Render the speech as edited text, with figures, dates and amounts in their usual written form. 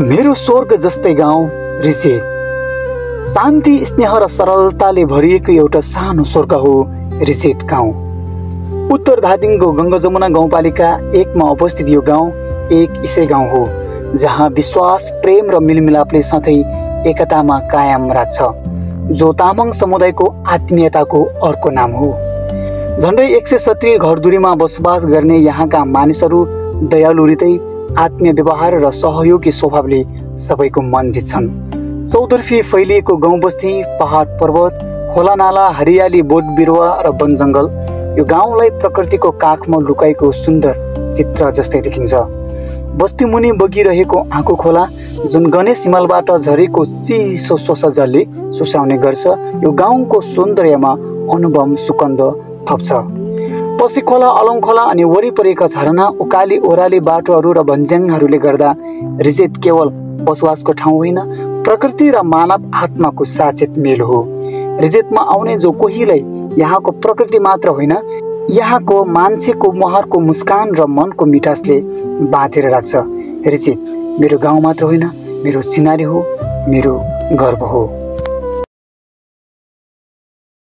मेरो स्वर्ग जस्तै गाउँ रिसेत। शान्ति, स्नेह र सरलताले भरिएको एउटा सानो स्वर्ग हो रिसेत गाउँ। उत्तर धादिङको गङ्गा जमुना गाउँपालिका 1 मा अवस्थित यो गाउँ एक इसाई गाउँ हो, जहाँ विश्वास, प्रेम र मेलमिलापले साथै एकतामा कायम राख्छ, जो तामाङ समुदायको आत्मीयताको अर्को नाम हो। झन्डै 170 घरधुरीमा बसोबास गर्ने यहाँका मानिसहरू दयालु हृदय, आत्मीय व्यवहार र सहयोगी स्वभावले सबैको मन जित्छन्। चौतर्फी फैलिएको गाउँ बस्ती, पहाड पर्वत, खोला नाला, हरियाली, बोट बिरुवा र वन जङ्गल यो गाउँलाई प्रकृतिको काखमा लुकाएको सुन्दर चित्र जस्तै देखिन्छ। बस्ती मुनि बगिरहेको आँखो खोला, जुन गणेश हिमालबाट झरेको चिसो स्वच्छ जलले सुसाउने गर्छ, यो गाउँको सौन्दर्यमा अनुभव सुगन्ध थप्छ। पसी खोला, अलङ खोला अनि वरिपरिका झरना, उकाली ओह्राली बाटोहरू र भन्ज्याङहरूले गर्दा रिसेत केवल बसोबासको ठाउँ होइन, प्रकृति र मानव आत्माको साचेत मेल हो। रिसेतमा आउने जो कोहीलाई यहाँको प्रकृति मात्र होइन, यहाँको मान्छेको मुहारको मुस्कान र मनको मिठासले बाँधेर राख्छ। रिसेत मेरो गाउँ मात्र होइन, मेरो चिनारी हो, मेरो गर्व हो।